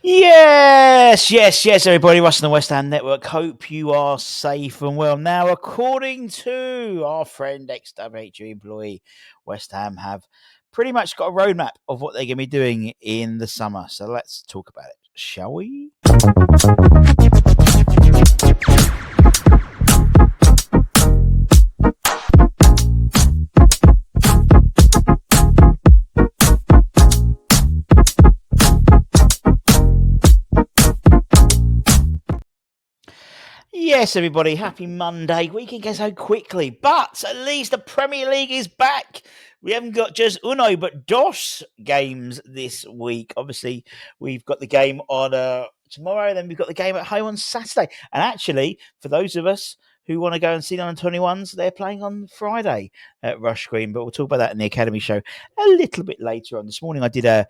Yes, everybody. Russ on the West Ham Network. Hope you are safe and well. Now, according to our friend, ex-WHU employee, West Ham have pretty much got a roadmap of what they're going to be doing in the summer. So let's talk about it, shall we? Yes, everybody, happy Monday. Weekend goes so quickly, but at least the Premier League is back. We haven't got just uno, but dos games this week. Obviously, we've got the game on tomorrow, then we've got the game at home on Saturday. And actually, for those of us who want to go and see the under-21s, they're playing on Friday at Rush Green, but we'll talk about that in the Academy show a little bit later on. This morning I did a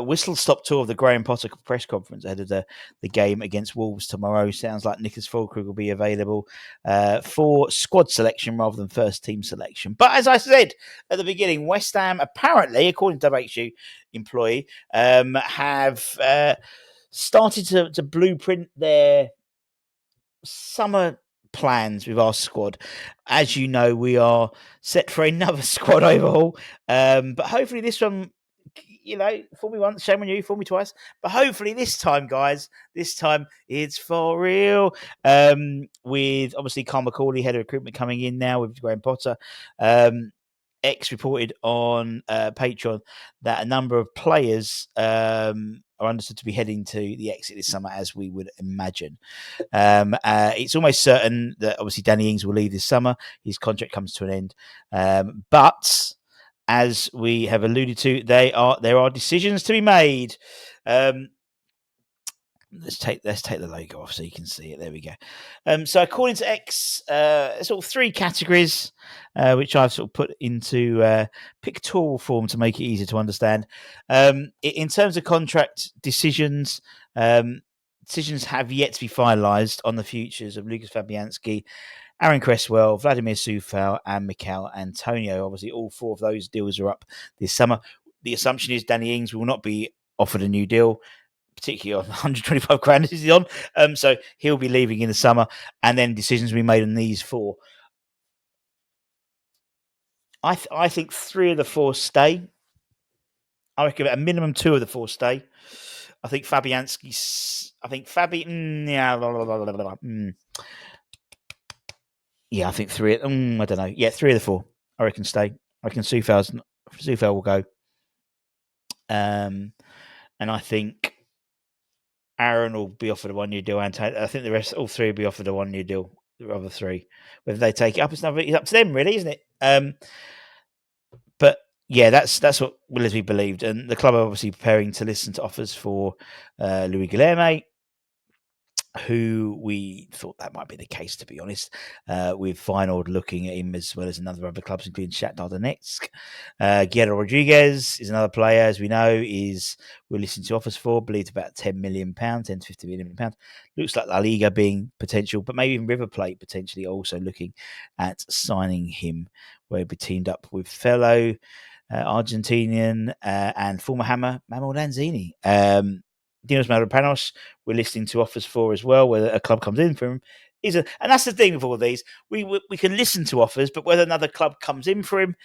whistle-stop tour of the Graham Potter press conference ahead of the game against Wolves tomorrow. Sounds like Nicholas Fulkrug will be available for squad selection rather than first-team selection. But as I said at the beginning, West Ham apparently, according to WHU employee, have started to blueprint their summer plans with our squad. As you know, we are set for another squad overhaul, but hopefully this one, fool me once, shame on you, fool me twice. But hopefully this time, guys, it's for real. With obviously Carl McCauley, head of recruitment, coming in now with Graham Potter. X reported on Patreon that a number of players are understood to be heading to the exit this summer, as we would imagine. It's almost certain that obviously Danny Ings will leave this summer. His contract comes to an end. But as we have alluded to, there are decisions to be made. Let's take the logo off so you can see it. There we go. So according to X, sort of three categories, which I've sort of put into pictorial form to make it easier to understand. In terms of contract decisions, decisions have yet to be finalised on the futures of Lucas Fabianski, Aaron Cresswell, Vladimir Soufal, and Mikel Antonio. Obviously, all four of those deals are up this summer. The assumption is Danny Ings will not be offered a new deal, particularly on 125 grand he's on. So he'll be leaving in the summer, and then decisions will be made on these four. I think three of the four stay. I reckon a minimum two of the four stay. I think Fabianski's. I think Yeah, I think three. I don't know. Yeah, three of the four, I reckon, stay. I reckon Soufal will go. And I think Aaron will be offered a 1 year deal. And I think the rest, all three, will be offered a 1 year deal. The other three, whether they take it up, it's up to them, really, isn't it? But yeah, that's what will be believed. And the club are obviously preparing to listen to offers for Louis Guilherme, who we thought that might be the case, to be honest. With Feyenoord looking at him, as well as other clubs, including Shakhtar Donetsk. Guerrero Rodriguez is another player, as we know, we're listening to offers for, believed about £10 million, 10 to £50 million. Looks like La Liga being potential, but maybe even River Plate potentially also looking at signing him, where he'll be teamed up with fellow Argentinian and former Hammer, Manuel Lanzini. Dinos Mavropanos, we're listening to offers for as well, whether a club comes in for him. And that's the thing with all these. We can listen to offers, but whether another club comes in for him,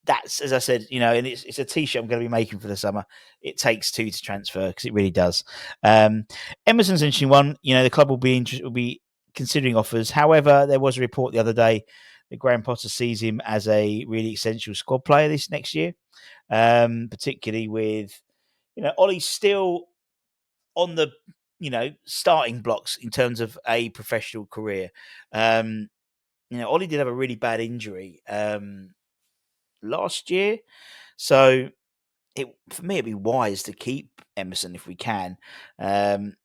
that's, as I said, and it's a T-shirt I'm going to be making for the summer. It takes two to transfer, because it really does. Emerson's an interesting one. The club will be considering offers. However, there was a report the other day that Graham Potter sees him as a really essential squad player this next year, particularly with Ollie's still on the starting blocks in terms of a professional career. Ollie did have a really bad injury last year, so for me it'd be wise to keep Emerson if we can. But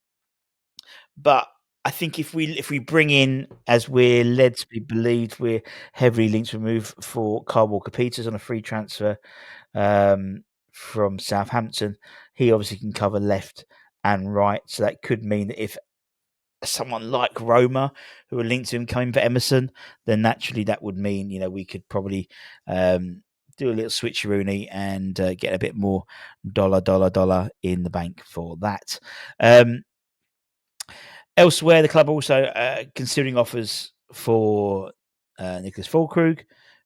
I think if we bring in, as we're led to be believed, we're heavily linked to move for Kyle Walker-Peters on a free transfer from Southampton. He obviously can cover left and right, so that could mean that if someone like Roma, who are linked to him, coming for Emerson, then naturally that would mean we could probably do a little switcheroony and get a bit more dollar in the bank for that. Elsewhere, the club also considering offers for Nicholas Füllkrug,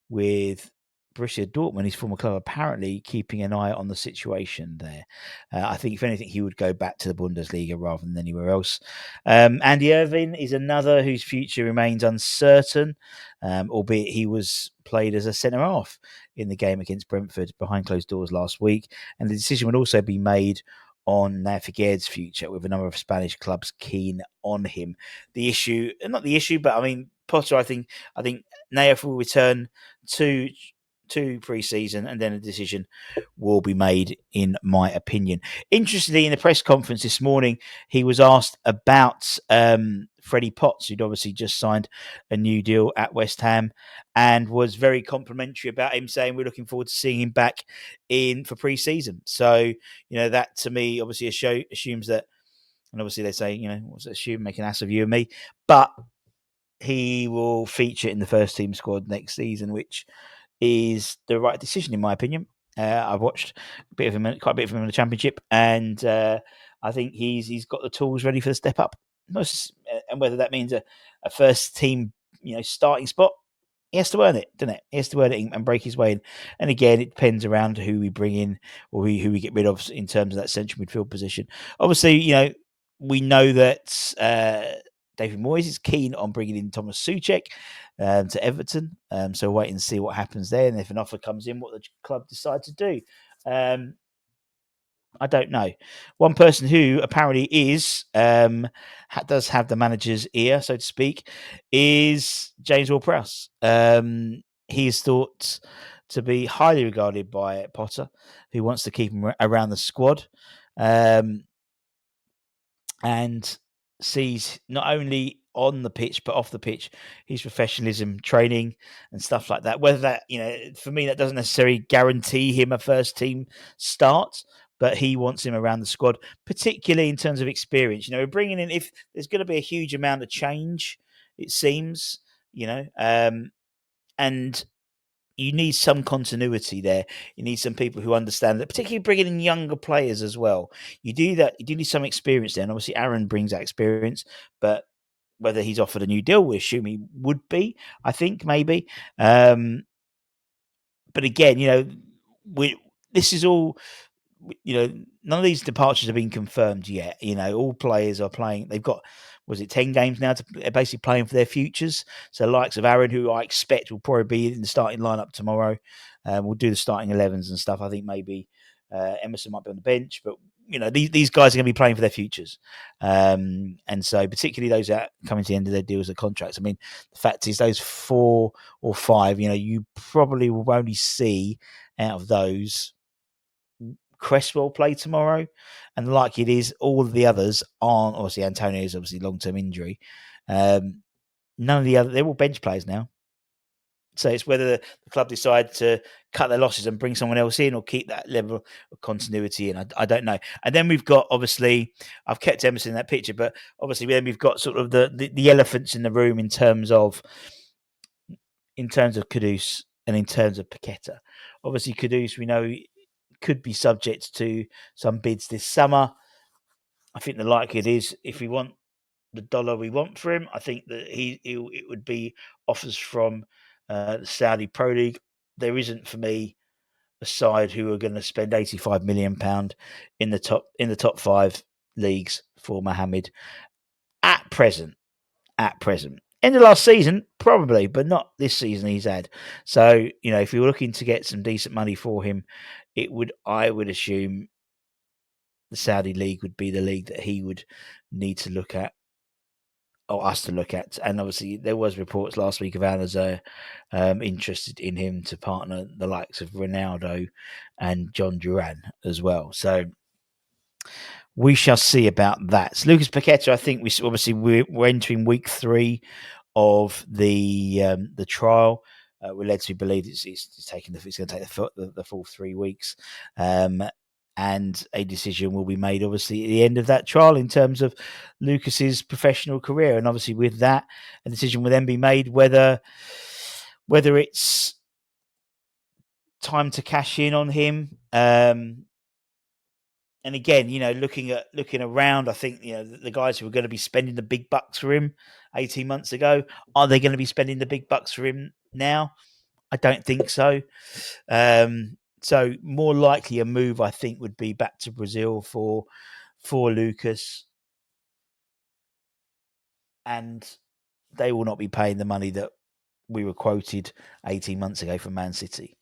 with Borussia Dortmund, his former club, apparently keeping an eye on the situation there. I think, if anything, he would go back to the Bundesliga rather than anywhere else. Andy Irving is another whose future remains uncertain, albeit he was played as a centre-half in the game against Brentford behind closed doors last week. And the decision would also be made on Figueired's future, with a number of Spanish clubs keen on him. The issue, not the issue, but I mean, Potter, I think Naif will return to pre-season, and then a decision will be made, in my opinion. Interestingly, in the press conference this morning, he was asked about Freddie Potts, who'd obviously just signed a new deal at West Ham, and was very complimentary about him, saying we're looking forward to seeing him back in for pre-season. So, that to me obviously assumes that, and obviously they say, what's it assume, make an ass of you and me, but he will feature in the first team squad next season, which is the right decision, in my opinion. I've watched quite a bit of him in the Championship, and I think he's got the tools ready for the step up. And whether that means a first team, starting spot, he has to earn it, doesn't it? He has to earn it and break his way in. And again, it depends around who we bring in or who we get rid of in terms of that central midfield position. Obviously, we know that David Moyes is keen on bringing in Thomas Souček to Everton. So wait and see what happens there. And if an offer comes in, what the club decide to do. I don't know. One person who apparently does have the manager's ear, so to speak, is James Ward-Prowse. He is thought to be highly regarded by Potter, who wants to keep him around the squad. And sees not only on the pitch but off the pitch his professionalism, training and stuff like that. Whether that, for me, that doesn't necessarily guarantee him a first team start, but he wants him around the squad, particularly in terms of experience. We're bringing in, if there's going to be a huge amount of change, it seems, and you need some continuity there. You need some people who understand that, particularly bringing in younger players as well. You do that. You do need some experience there. And obviously, Aaron brings that experience, but whether he's offered a new deal, we assume he would be, I think, maybe. But again, this is all, none of these departures have been confirmed yet. All players are playing. They've got, 10 games now to basically playing for their futures. So the likes of Aaron, who I expect will probably be in the starting lineup tomorrow, we'll do the starting 11s and stuff. I think maybe Emerson might be on the bench, but these guys are going to be playing for their futures. And so particularly those that are coming to the end of their deals or contracts. I mean, the fact is those 4 or 5, you probably will only see out of those Cresswell play tomorrow, and like it is, all of the others aren't. Obviously, Antonio is obviously long-term injury. None of the other, they're all bench players now. So it's whether the club decide to cut their losses and bring someone else in, or keep that level of continuity in. I don't know. And then we've got, obviously, I've kept Emerson in that picture, but obviously then we've got sort of the elephants in the room in terms of Kudus and in terms of Paqueta. Obviously, Kudus, we know, could be subject to some bids this summer. I think the likelihood is, if we want the dollar we want for him, I think that it would be offers from the Saudi Pro League. There isn't, for me, a side who are going to spend £85 million in the top 5 leagues for Mohamed at present. In the last season, probably, but not this season he's had. So, if you're looking to get some decent money for him, I would assume the Saudi league would be the league that he would need to look at, or us to look at. And obviously there was reports last week of Al interested in him to partner the likes of Ronaldo and John Duran as well. So we shall see about that. So Lucas Paqueta, I think we're entering week 3 of the trial. We're led to believe it's going to take the full 3 weeks, and a decision will be made, obviously, at the end of that trial in terms of Lucas's professional career. And obviously, with that, a decision will then be made whether it's time to cash in on him. And again, looking around, I think the guys who were going to be spending the big bucks for him 18 months ago, are they going to be spending the big bucks for him now? I don't think so. So more likely a move, I think, would be back to Brazil for Lucas, and they will not be paying the money that we were quoted 18 months ago from Man City.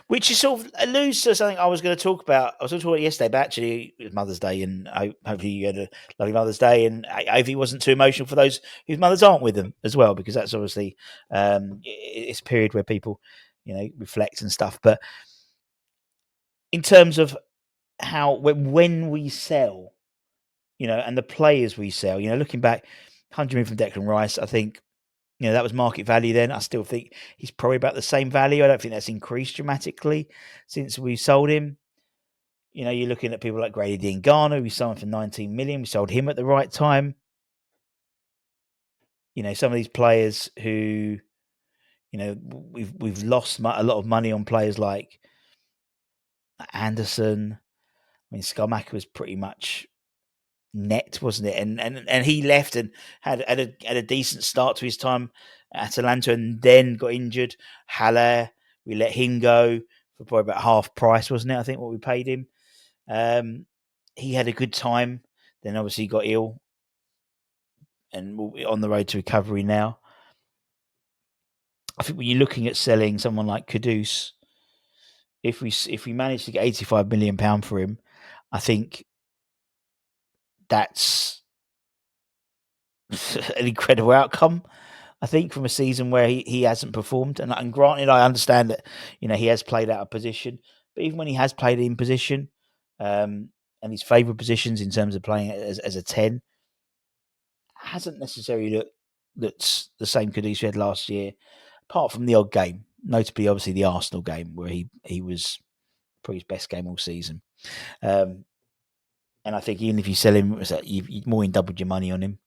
Which is sort of alludes to something I was going to talk about. I was going to talk about it yesterday, but actually it was Mother's Day, and hopefully you had a lovely Mother's Day, and hopefully it wasn't too emotional for those whose mothers aren't with them as well, because that's obviously it's a period where people, reflect and stuff. But in terms of how when we sell, and the players we sell, looking back, 100 million from Declan Rice, I think that was market value then. I still think he's probably about the same value. I don't think that's increased dramatically since we sold him. You're looking at people like Grady Dean Garner, we sold him for 19 million. We sold him at the right time. Some of these players who, we've lost a lot of money on players like Anderson. I mean, Skamaka was pretty much net, wasn't it? And he left and had a decent start to his time at Atalanta, and then got injured. Haller, we let him go for probably about half price, wasn't it? I think what we paid him. He had a good time, then obviously he got ill, and we're on the road to recovery now. I think when you're looking at selling someone like Kudus, if we manage to get £85 million for him, I think that's an incredible outcome. I think from a season where he hasn't performed, and granted, I understand that he has played out of position, but even when he has played in position, and his favourite positions in terms of playing as a 10, hasn't necessarily looked the same Kudus we had last year, apart from the odd game, notably obviously the Arsenal game where he was probably his best game all season. And I think even if you sell him, you've more than doubled your money on him.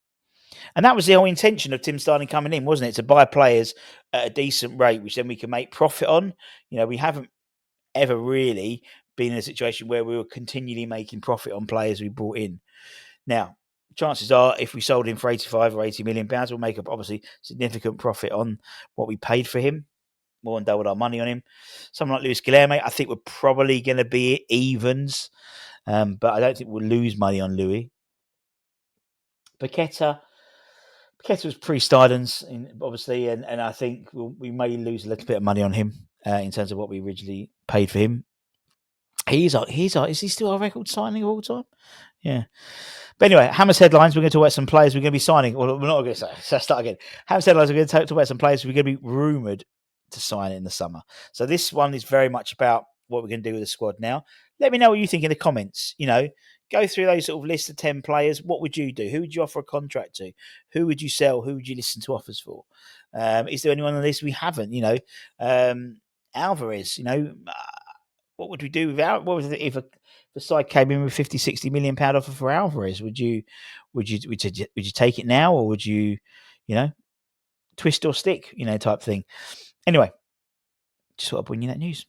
And that was the whole intention of Tim Starling coming in, wasn't it? To buy players at a decent rate, which then we can make profit on. We haven't ever really been in a situation where we were continually making profit on players we brought in. Now, chances are, if we sold him for 85 or 80 million pounds, we'll make up obviously significant profit on what we paid for him, more than doubled our money on him. Someone like Luis Guilherme, I think we're probably going to be evens, but I don't think we'll lose money on Louis. Paqueta was pre-Stylens, obviously, and I think we may lose a little bit of money on him in terms of what we originally paid for him. Is he still our record signing of all time? Yeah. But anyway, Hammer's headlines. We're going to talk about some players we're going to be signing. Well, we're not going to say. So start again. Hammer's headlines. We're going to talk about some players we're going to be rumoured to sign in the summer. So this one is very much about what we're going to do with the squad now. Let me know what you think in the comments. Go through those sort of list of 10 players. What would you do? Who would you offer a contract to? Who would you sell? Who would you listen to offers for? Is there anyone on the list we haven't? Alvarez, what would we do without? What was it if the side came in with 50, 60 million pound offer for Alvarez? Would you take it now, or would you, twist or stick, type thing? Anyway, just thought I'd bring you that news.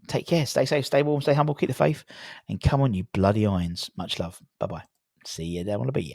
Take care, stay safe, stay warm, stay humble, keep the faith, and come on, you bloody irons. Much love. Bye bye. See you down on the beer.